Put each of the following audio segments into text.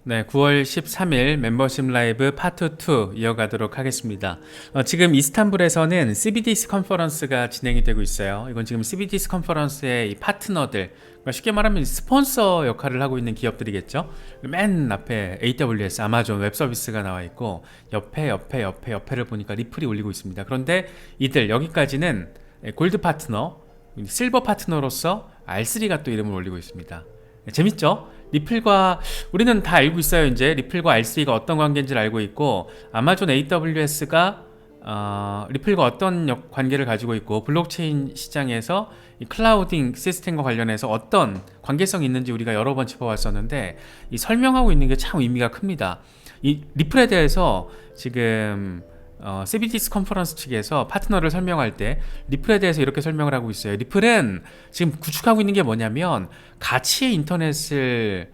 네, 9월 13일 멤버십 라이브 파트 2 이어가도록 하겠습니다. 지금 이스탄불에서는 CBDC 컨퍼런스가 진행이 되고 있어요. 이건 지금 CBDC 컨퍼런스의 이 파트너들, 그러니까 쉽게 말하면 스폰서 역할을 하고 있는 기업들이겠죠. 맨 앞에 AWS, 아마존 웹 서비스가 나와 있고 옆에를 보니까 리플이 올리고 있습니다. 그런데 이들 여기까지는 골드 파트너, 실버 파트너로서 R3가 또 이름을 올리고 있습니다. 재밌죠? 리플과 우리는 다 알고 있어요. 이제 리플과 R3가 어떤 관계인지를 알고 있고, 아마존 AWS가 리플과 어떤 관계를 가지고 있고, 블록체인 시장에서 이 클라우딩 시스템과 관련해서 어떤 관계성이 있는지 우리가 여러 번 짚어왔었는데, 이 설명하고 있는 게 참 의미가 큽니다. 이 리플에 대해서 지금 CBDC 컨퍼런스 측에서 파트너를 설명할 때 리플에 대해서 이렇게 설명을 하고 있어요. 리플은 지금 구축하고 있는 게 뭐냐면 가치의 인터넷을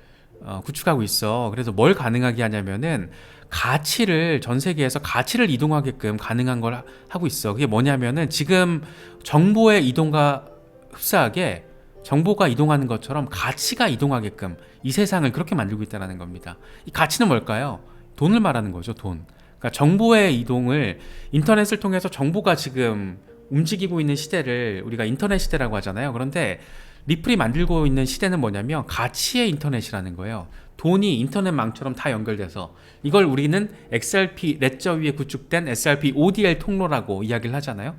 구축하고 있어. 그래서 뭘 가능하게 하냐면은 가치를 전 세계에서 가치를 이동하게끔 가능한 걸 하고 있어. 그게 뭐냐면은 지금 정보의 이동과 흡사하게 정보가 이동하는 것처럼 가치가 이동하게끔 이 세상을 그렇게 만들고 있다는 겁니다. 이 가치는 뭘까요? 돈을 말하는 거죠. 돈. 그러니까 정보의 이동을 인터넷을 통해서 정보가 지금 움직이고 있는 시대를 우리가 인터넷 시대라고 하잖아요. 그런데 리플이 만들고 있는 시대는 뭐냐면 가치의 인터넷이라는 거예요. 돈이 인터넷망처럼 다 연결돼서 이걸 우리는 XRP 레저 위에 구축된 XRP ODL 통로라고 이야기를 하잖아요.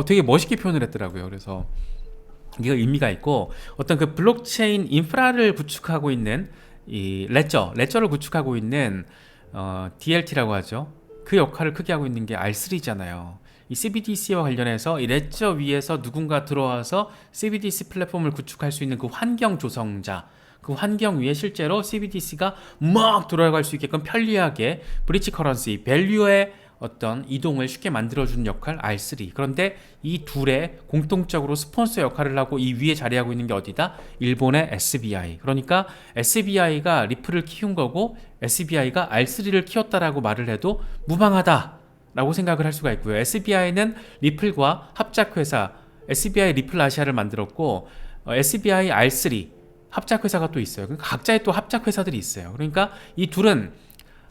되게 멋있게 표현을 했더라고요. 그래서 이게 의미가 있고, 어떤 그 블록체인 인프라를 구축하고 있는 이 레저를 구축하고 있는 DLT라고 하죠. 그 역할을 크게 하고 있는 게 R3잖아요. 이 CBDC와 관련해서 이 레저 위에서 누군가 들어와서 CBDC 플랫폼을 구축할 수 있는 그 환경 조성자, 그 환경 위에 실제로 CBDC가 막 돌아갈 수 있게끔 편리하게 브리지 커런시, 밸류의 어떤 이동을 쉽게 만들어주는 역할 R3. 그런데 이 둘의 공통적으로 스폰서 역할을 하고 이 위에 자리하고 있는 게 어디다? 일본의 SBI. 그러니까 SBI가 리플을 키운 거고 SBI가 R3를 키웠다라고 말을 해도 무방하다 라고 생각을 할 수가 있고요. SBI는 리플과 합작회사 SBI 리플 아시아를 만들었고, SBI R3 합작회사가 또 있어요. 그러니까 각자의 또 합작회사들이 있어요. 그러니까 이 둘은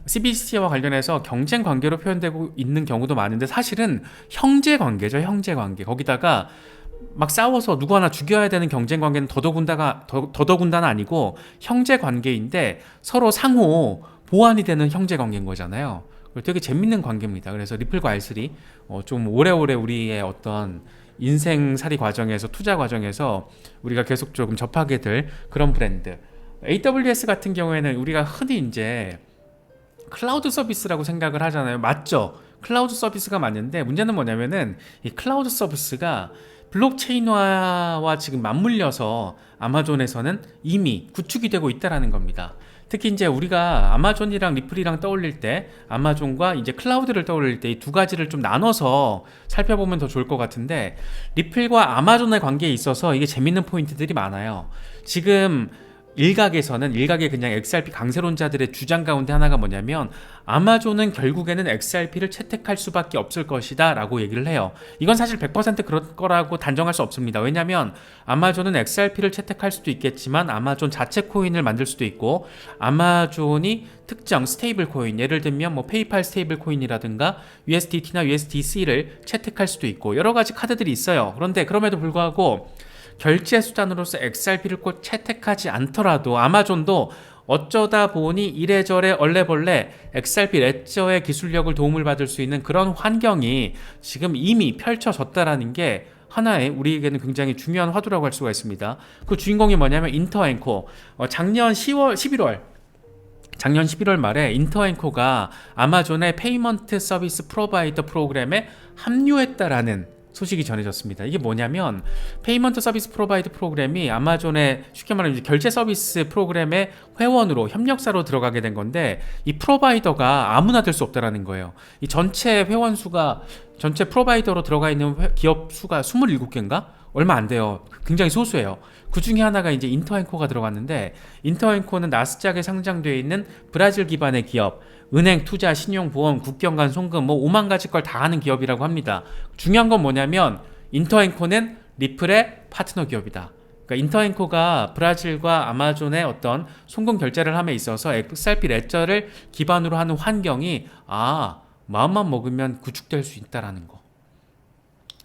CBDC와 관련해서 경쟁 관계로 표현되고 있는 경우도 많은데 사실은 형제 관계죠. 형제 관계. 거기다가 막 싸워서 누구 하나 죽여야 되는 경쟁 관계는 더더군다나 아니고 형제 관계인데 서로 상호 보완이 되는 형제 관계인 거잖아요. 되게 재밌는 관계입니다. 그래서 리플과 R3 좀 오래오래 우리의 어떤 인생살이 과정에서, 투자 과정에서 우리가 계속 조금 접하게 될 그런 브랜드. AWS 같은 경우에는 우리가 흔히 이제 클라우드 서비스라고 생각을 하잖아요. 맞죠? 클라우드 서비스가 맞는데 문제는 뭐냐면은 이 클라우드 서비스가 블록체인화와 지금 맞물려서 아마존에서는 이미 구축이 되고 있다라는 겁니다. 특히 이제 우리가 아마존이랑 리플이랑 떠올릴 때, 아마존과 이제 클라우드를 떠올릴 때 이 두 가지를 좀 나눠서 살펴보면 더 좋을 것 같은데, 리플과 아마존의 관계에 있어서 이게 재밌는 포인트들이 많아요. 지금 일각의 그냥 XRP 강세론자들의 주장 가운데 하나가 뭐냐면, 아마존은 결국에는 XRP를 채택할 수밖에 없을 것이다 라고 얘기를 해요. 이건 사실 100% 그럴 거라고 단정할 수 없습니다. 왜냐면 아마존은 XRP를 채택할 수도 있겠지만 아마존 자체 코인을 만들 수도 있고, 아마존이 특정 스테이블 코인, 예를 들면 뭐 페이팔 스테이블 코인이라든가 USDT나 USDC를 채택할 수도 있고 여러 가지 카드들이 있어요. 그런데 그럼에도 불구하고 결제 수단으로서 XRP를 꼭 채택하지 않더라도 아마존도 어쩌다 보니 이래저래 얼레벌레 XRP 레저의 기술력을 도움을 받을 수 있는 그런 환경이 지금 이미 펼쳐졌다라는 게 하나의 우리에게는 굉장히 중요한 화두라고 할 수가 있습니다. 그 주인공이 뭐냐면 인터앵코. 작년 11월 말에 인터앵코가 아마존의 페이먼트 서비스 프로바이더 프로그램에 합류했다라는 소식이 전해졌습니다. 이게 뭐냐면 페이먼트 서비스 프로바이더 프로그램이 아마존의 쉽게 말하면 결제 서비스 프로그램의 회원으로, 협력사로 들어가게 된 건데, 이 프로바이더가 아무나 될 수 없다라는 거예요. 이 전체 회원 수가, 전체 프로바이더로 들어가 있는 기업 수가 27개인가? 얼마 안 돼요. 굉장히 소수예요. 그 중에 하나가 이제 인터앵코가 들어갔는데, 인터앵코는 나스닥에 상장되어 있는 브라질 기반의 기업, 은행, 투자, 신용, 보험, 국경 간 송금, 뭐 5만 가지 걸 다 하는 기업이라고 합니다. 중요한 건 뭐냐면 인터앵코는 리플의 파트너 기업이다. 그러니까 인터앵커가 브라질과 아마존의 어떤 송금 결제를 함에 있어서 XRP 레저를 기반으로 하는 환경이 마음만 먹으면 구축될 수 있다라는 거.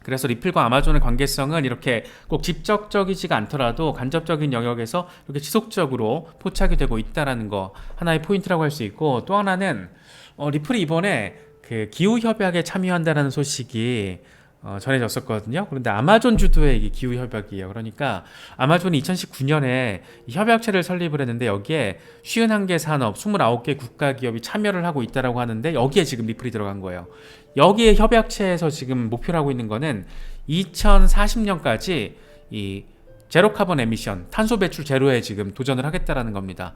그래서 리플과 아마존의 관계성은 이렇게 꼭 직접적이지가 않더라도 간접적인 영역에서 이렇게 지속적으로 포착이 되고 있다라는 거 하나의 포인트라고 할 수 있고, 또 하나는 리플이 이번에 그 기후 협약에 참여한다라는 소식이 전해졌었거든요. 그런데 아마존 주도의 이게 기후 협약이에요. 그러니까 아마존이 2019년에 협약체를 설립을 했는데 여기에 51개 산업, 29개 국가 기업이 참여를 하고 있다라고 하는데 여기에 지금 리플이 들어간 거예요. 여기에 협약체에서 지금 목표로 하고 있는 거는 2040년까지 이 제로 카본 에미션, 탄소 배출 제로에 지금 도전을 하겠다라는 겁니다.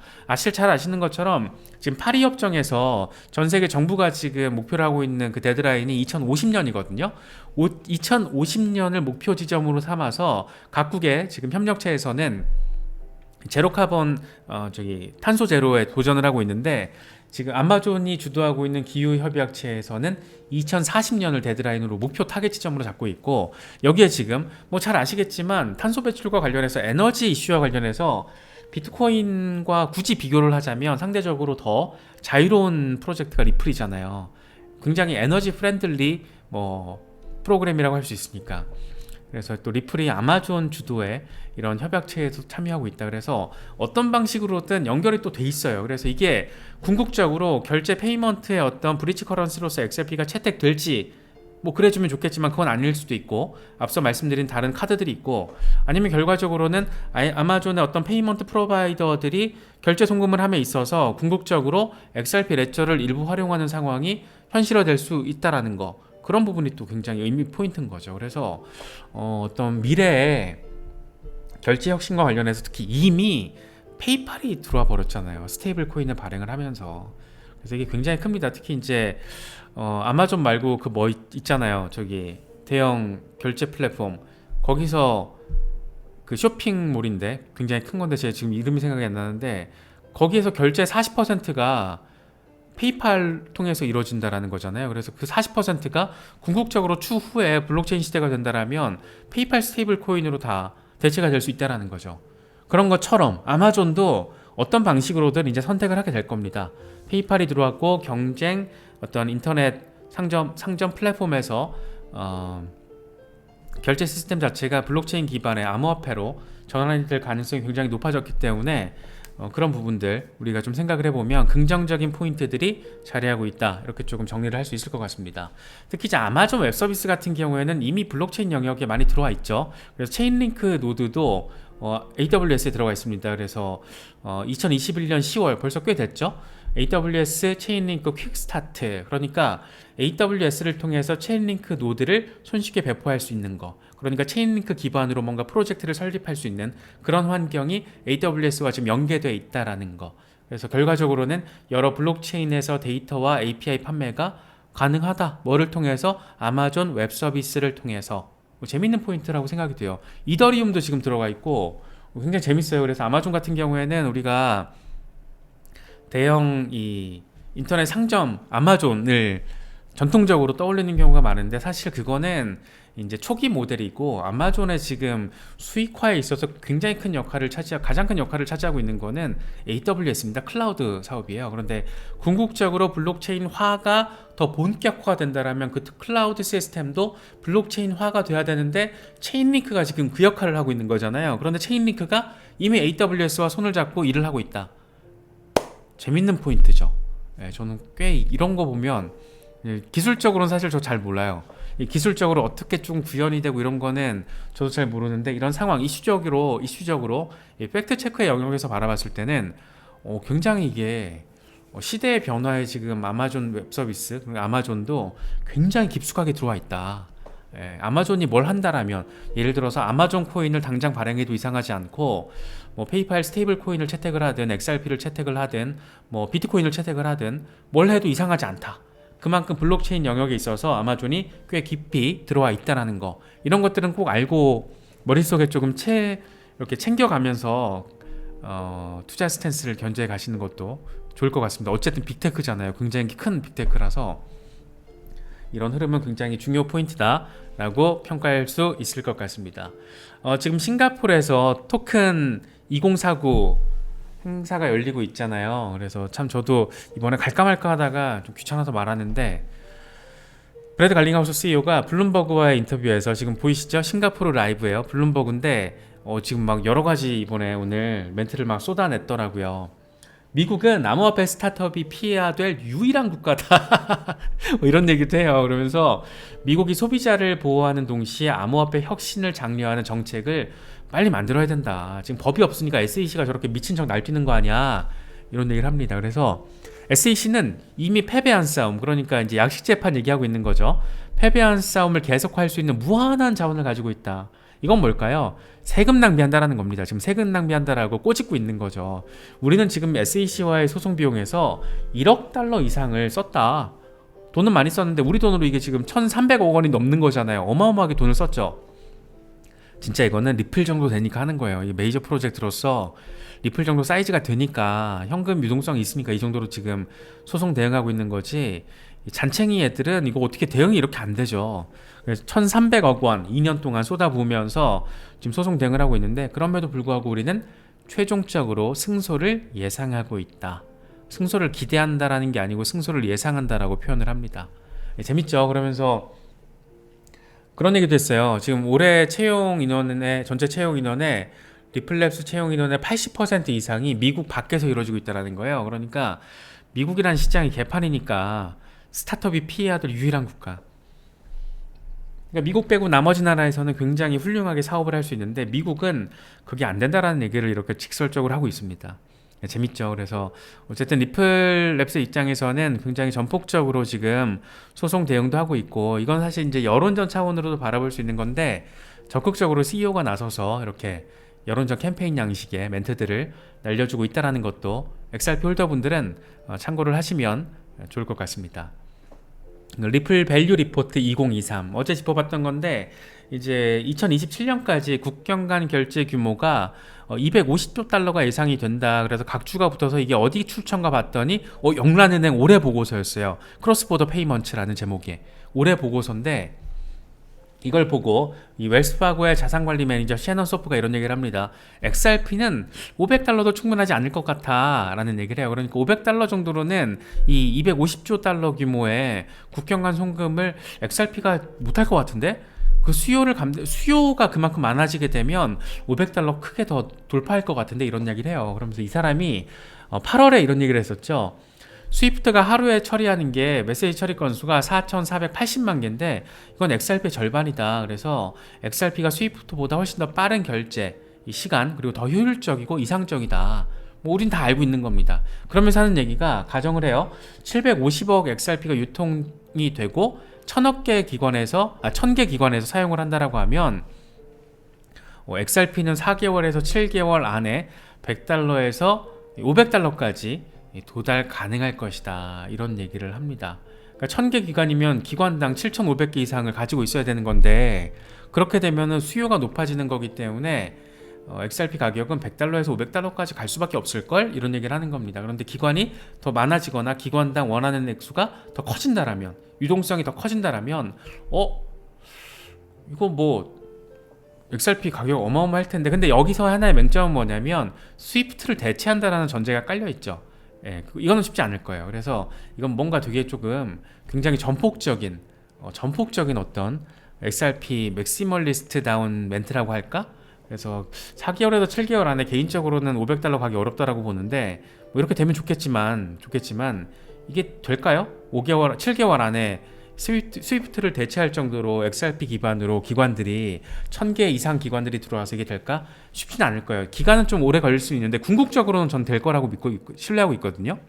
잘 아시는 것처럼 지금 파리 협정에서 전 세계 정부가 지금 목표로 하고 있는 그 데드라인이 2050년이거든요. 2050년을 목표 지점으로 삼아서 각국의 지금 협력체에서는 제로 카본 탄소 제로에 도전을 하고 있는데, 지금 아마존이 주도하고 있는 기후 협약체에서는 2040년을 데드라인으로 목표 타겟 지점으로 잡고 있고, 여기에 지금 잘 아시겠지만 탄소 배출과 관련해서 에너지 이슈와 관련해서 비트코인과 굳이 비교를 하자면 상대적으로 더 자유로운 프로젝트가 리플이잖아요. 굉장히 에너지 프렌들리 프로그램이라고 할 수 있으니까. 그래서 또 리플이 아마존 주도의 이런 협약체에도 참여하고 있다. 그래서 어떤 방식으로든 연결이 또 돼 있어요. 그래서 이게 궁극적으로 결제 페이먼트의 어떤 브리지 커런시로서 XRP가 채택될지 그래주면 좋겠지만 그건 아닐 수도 있고, 앞서 말씀드린 다른 카드들이 있고, 아니면 결과적으로는 아마존의 어떤 페이먼트 프로바이더들이 결제 송금을 함에 있어서 궁극적으로 XRP 레저를 일부 활용하는 상황이 현실화될 수 있다라는 거, 그런 부분이 또 굉장히 의미 포인트인 거죠. 그래서 어떤 미래에 결제 혁신과 관련해서 특히 이미 페이팔이 들어와 버렸잖아요. 스테이블 코인을 발행을 하면서. 그래서 이게 굉장히 큽니다. 특히 이제 아마존 말고 있잖아요. 대형 결제 플랫폼, 거기서 그 쇼핑몰인데 굉장히 큰 건데 제가 지금 이름이 생각이 안 나는데, 거기에서 결제 40%가 페이팔 통해서 이루어진다라는 거잖아요. 그래서 그 40%가 궁극적으로 추후에 블록체인 시대가 된다라면 페이팔 스테이블 코인으로 다 대체가 될 수 있다라는 거죠. 그런 것처럼 아마존도 어떤 방식으로든 이제 선택을 하게 될 겁니다. 페이팔이 들어왔고 경쟁 어떤 인터넷 상점 플랫폼에서 결제 시스템 자체가 블록체인 기반의 암호화폐로 전환이 될 가능성이 굉장히 높아졌기 때문에 그런 부분들 우리가 좀 생각을 해보면 긍정적인 포인트들이 자리하고 있다, 이렇게 조금 정리를 할 수 있을 것 같습니다. 특히 이제 아마존 웹 서비스 같은 경우에는 이미 블록체인 영역에 많이 들어와 있죠. 그래서 체인링크 노드도 AWS에 들어가 있습니다. 그래서 2021년 10월 벌써 꽤 됐죠. AWS 체인링크 퀵스타트, 그러니까 AWS를 통해서 체인링크 노드를 손쉽게 배포할 수 있는 거, 그러니까 체인링크 기반으로 뭔가 프로젝트를 설립할 수 있는 그런 환경이 AWS와 지금 연계되어 있다라는 거. 그래서 결과적으로는 여러 블록체인에서 데이터와 API 판매가 가능하다. 뭐를 통해서? 아마존 웹 서비스를 통해서. 재밌는 포인트라고 생각이 돼요. 이더리움도 지금 들어가 있고 굉장히 재밌어요. 그래서 아마존 같은 경우에는 우리가 대형 인터넷 상점 아마존을 전통적으로 떠올리는 경우가 많은데, 사실 그거는 이제 초기 모델이고, 아마존의 지금 수익화에 있어서 굉장히 가장 큰 역할을 차지하고 있는 거는 AWS입니다. 클라우드 사업이에요. 그런데 궁극적으로 블록체인화가 더 본격화된다라면 그 클라우드 시스템도 블록체인화가 돼야 되는데, 체인링크가 지금 그 역할을 하고 있는 거잖아요. 그런데 체인링크가 이미 AWS와 손을 잡고 일을 하고 있다. 재밌는 포인트죠. 저는 꽤 이런 거 보면, 기술적으로는 사실 저 잘 몰라요. 기술적으로 어떻게 좀 구현이 되고 이런 거는 저도 잘 모르는데, 이런 상황 이슈적으로 팩트 체크의 영역에서 바라봤을 때는 굉장히 이게 시대의 변화에 지금 아마존 웹 서비스, 아마존도 굉장히 깊숙하게 들어와 있다. 아마존이 뭘 한다라면, 예를 들어서 아마존 코인을 당장 발행해도 이상하지 않고, 페이팔 스테이블 코인을 채택을 하든 XRP를 채택을 하든 비트코인을 채택을 하든 뭘 해도 이상하지 않다. 그만큼 블록체인 영역에 있어서 아마존이 꽤 깊이 들어와 있다는 거, 이런 것들은 꼭 알고 머릿속에 조금 이렇게 챙겨가면서 투자 스탠스를 견제해 가시는 것도 좋을 것 같습니다. 어쨌든 빅테크잖아요. 굉장히 큰 빅테크라서 이런 흐름은 굉장히 중요 포인트다라고 평가할 수 있을 것 같습니다. 지금 싱가포르에서 토큰 2049 행사가 열리고 있잖아요. 그래서 참 저도 이번에 갈까 말까 하다가 좀 귀찮아서 말하는데, 브래드 갈링하우스 CEO가 블룸버그와의 인터뷰에서, 지금 보이시죠? 싱가포르 라이브예요. 블룸버그인데 지금 막 여러 가지 이번에 오늘 멘트를 막 쏟아냈더라고요. 미국은 암호화폐 스타트업이 피해야 될 유일한 국가다. 뭐 이런 얘기도 해요. 그러면서 미국이 소비자를 보호하는 동시에 암호화폐 혁신을 장려하는 정책을 빨리 만들어야 된다. 지금 법이 없으니까 SEC가 저렇게 미친 척 날뛰는 거 아니야. 이런 얘기를 합니다. 그래서 SEC는 이미 패배한 싸움, 그러니까 이제 약식 재판 얘기하고 있는 거죠. 패배한 싸움을 계속할 수 있는 무한한 자원을 가지고 있다. 이건 뭘까요? 세금 낭비한다라는 겁니다. 지금 세금 낭비한다라고 꼬집고 있는 거죠. 우리는 지금 SEC와의 소송 비용에서 1억 달러 이상을 썼다. 돈은 많이 썼는데 우리 돈으로 이게 지금 1,300억 원이 넘는 거잖아요. 어마어마하게 돈을 썼죠. 진짜 이거는 리플 정도 되니까 하는 거예요. 이 메이저 프로젝트로서 리플 정도 사이즈가 되니까, 현금 유동성이 있으니까 이 정도로 지금 소송 대응하고 있는 거지, 잔챙이 애들은 이거 어떻게 대응이 이렇게 안 되죠. 그래서 1,300억 원 2년 동안 쏟아부으면서 지금 소송 대응을 하고 있는데, 그럼에도 불구하고 우리는 최종적으로 승소를 예상하고 있다. 승소를 기대한다라는 게 아니고 승소를 예상한다라고 표현을 합니다. 재밌죠? 그러면서 그런 얘기도 했어요. 지금 올해 채용 인원의, 전체 채용 인원의, 리플랩스 채용 인원의 80% 이상이 미국 밖에서 이루어지고 있다는 거예요. 그러니까 미국이라는 시장이 개판이니까 스타트업이 피해야 될 유일한 국가. 그러니까 미국 빼고 나머지 나라에서는 굉장히 훌륭하게 사업을 할 수 있는데, 미국은 그게 안 된다라는 얘기를 이렇게 직설적으로 하고 있습니다. 재밌죠. 그래서 어쨌든 리플랩스 입장에서는 굉장히 전폭적으로 지금 소송 대응도 하고 있고, 이건 사실 이제 여론전 차원으로도 바라볼 수 있는 건데, 적극적으로 CEO가 나서서 이렇게 여론전 캠페인 양식의 멘트들을 날려주고 있다는 것도 XRP 홀더분들은 참고를 하시면 좋을 것 같습니다. 리플 밸류 리포트 2023 어제 짚어봤던 건데, 이제 2027년까지 국경 간 결제 규모가 250조 달러가 예상이 된다. 그래서 각 주가 붙어서 이게 어디 출처인가 봤더니 영란은행 올해 보고서였어요. 크로스보더 페이먼츠라는 제목의 올해 보고서인데, 이걸 보고 이 웰스파고의 자산관리 매니저 셰넌 소프가 이런 얘기를 합니다. XRP는 500달러도 충분하지 않을 것 같아 라는 얘기를 해요. 그러니까 500달러 정도로는 이 250조 달러 규모의 국경 간 송금을 XRP가 못할 것 같은데, 그 수요가 그만큼 많아지게 되면 500달러 크게 더 돌파할 것 같은데, 이런 얘기를 해요. 그러면서 이 사람이 8월에 이런 얘기를 했었죠. 스위프트가 하루에 처리하는 게 메시지 처리 건수가 4,480만 개인데 이건 XRP의 절반이다. 그래서 XRP가 스위프트보다 훨씬 더 빠른 결제 이 시간, 그리고 더 효율적이고 이상적이다. 뭐 우린 다 알고 있는 겁니다. 그러면서 하는 얘기가, 가정을 해요. 750억 XRP가 유통이 되고 1000개 기관에서 사용을 한다라고 하면 XRP는 4개월에서 7개월 안에 100달러에서 500달러까지 도달 가능할 것이다. 이런 얘기를 합니다. 그러니까 1000개 기관이면 기관당 7,500개 이상을 가지고 있어야 되는 건데, 그렇게 되면은 수요가 높아지는 거기 때문에 XRP 가격은 100달러에서 500달러까지 갈 수밖에 없을걸? 이런 얘기를 하는 겁니다. 그런데 기관이 더 많아지거나 기관당 원하는 액수가 더 커진다라면, 유동성이 더 커진다라면 이거 뭐 XRP 가격 어마어마할 텐데, 근데 여기서 하나의 맹점은 뭐냐면 스위프트를 대체한다라는 전제가 깔려 있죠. 이거는 쉽지 않을 거예요. 그래서 이건 뭔가 되게 조금 굉장히 전폭적인 어떤 XRP 맥시멀리스트다운 멘트라고 할까? 그래서 4개월에서 7개월 안에 개인적으로는 500달러 가기 어렵다라고 보는데, 뭐 이렇게 되면 좋겠지만 이게 될까요? 7개월 안에 스위프트를 대체할 정도로 XRP 기반으로 기관들이 1000개 이상 기관들이 들어와서 이게 될까? 쉽지는 않을 거예요. 기간은 좀 오래 걸릴 수 있는데 궁극적으로는 전 될 거라고 신뢰하고 있거든요.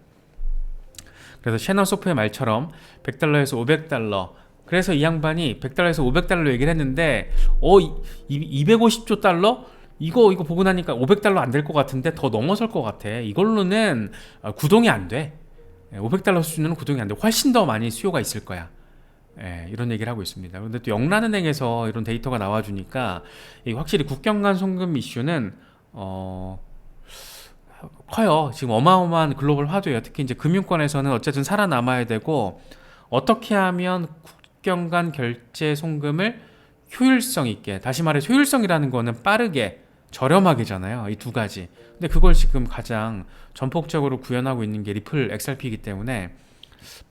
그래서 셰넌 소프의 말처럼 100달러에서 500달러, 그래서 이 양반이 100달러에서 500달러 얘기를 했는데 250조 달러? 이거 보고 나니까 500달러 안 될 것 같은데 더 넘어설 것 같아. 이걸로는 구동이 안 돼. 500달러 수준은 구동이 안 돼. 훨씬 더 많이 수요가 있을 거야. 이런 얘기를 하고 있습니다. 그런데 또 영란은행에서 이런 데이터가 나와주니까 확실히 국경 간 송금 이슈는 커요. 지금 어마어마한 글로벌 화두예요. 특히 이제 금융권에서는 어쨌든 살아남아야 되고, 어떻게 하면 국경 간 결제 송금을 효율성 있게, 다시 말해 효율성이라는 거는 빠르게 저렴하게잖아요. 이 두 가지. 근데 그걸 지금 가장 전폭적으로 구현하고 있는 게 리플 XRP이기 때문에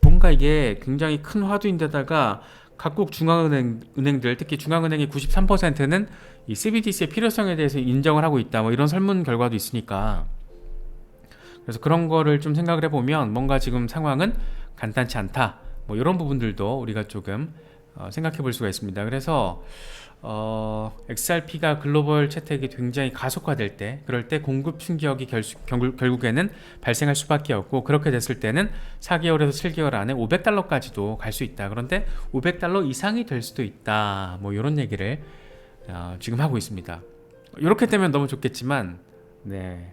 뭔가 이게 굉장히 큰 화두인데다가 각국 중앙은행들, 특히 중앙은행의 93%는 이 CBDC의 필요성에 대해서 인정을 하고 있다, 뭐 이런 설문 결과도 있으니까, 그래서 그런 거를 좀 생각을 해보면 뭔가 지금 상황은 간단치 않다, 뭐 이런 부분들도 우리가 조금 생각해 볼 수가 있습니다. 그래서 XRP가 글로벌 채택이 굉장히 가속화될 때, 그럴 때 공급 충격이 결국에는 발생할 수밖에 없고, 그렇게 됐을 때는 4개월에서 7개월 안에 $500까지도 갈 수 있다. 그런데 $500 이상이 될 수도 있다, 뭐 이런 얘기를 지금 하고 있습니다. 이렇게 되면 너무 좋겠지만, 네,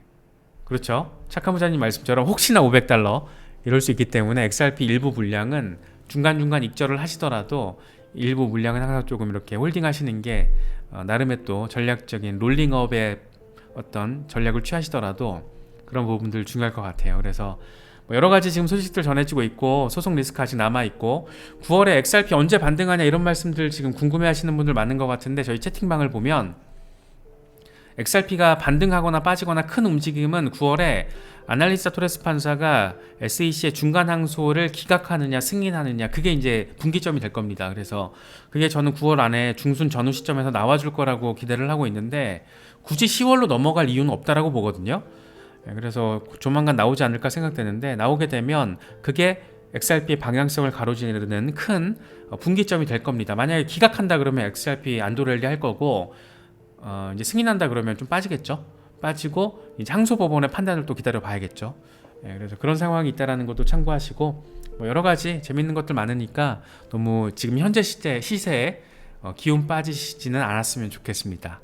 그렇죠. 착한 부자님 말씀처럼 혹시나 $500 이럴 수 있기 때문에 XRP 일부 물량은 중간중간 익절을 하시더라도 일부 물량은 항상 조금 이렇게 홀딩 하시는 게 나름의 또 전략적인 롤링업의 어떤 전략을 취하시더라도 그런 부분들 중요할 것 같아요. 그래서 뭐 여러 가지 지금 소식들 전해지고 있고, 소송 리스크 아직 남아있고, 9월에 XRP 언제 반등하냐 이런 말씀들 지금 궁금해 하시는 분들 많은 것 같은데, 저희 채팅방을 보면 XRP가 반등하거나 빠지거나 큰 움직임은 9월에 아날리스타 토레스 판사가 SEC의 중간 항소를 기각하느냐 승인하느냐, 그게 이제 분기점이 될 겁니다. 그래서 그게 저는 9월 안에 중순 전후 시점에서 나와줄 거라고 기대를 하고 있는데, 굳이 10월로 넘어갈 이유는 없다라고 보거든요. 그래서 조만간 나오지 않을까 생각되는데, 나오게 되면 그게 XRP의 방향성을 가로지르는 큰 분기점이 될 겁니다. 만약에 기각한다 그러면 XRP 안도랠리 할 거고, 이제 승인한다 그러면 좀 빠지겠죠. 빠지고 이제 항소법원의 판단을 또 기다려 봐야겠죠. 그래서 그런 상황이 있다라는 것도 참고하시고, 뭐 여러 가지 재밌는 것들 많으니까 너무 지금 현재 시세에 기운 빠지시지는 않았으면 좋겠습니다.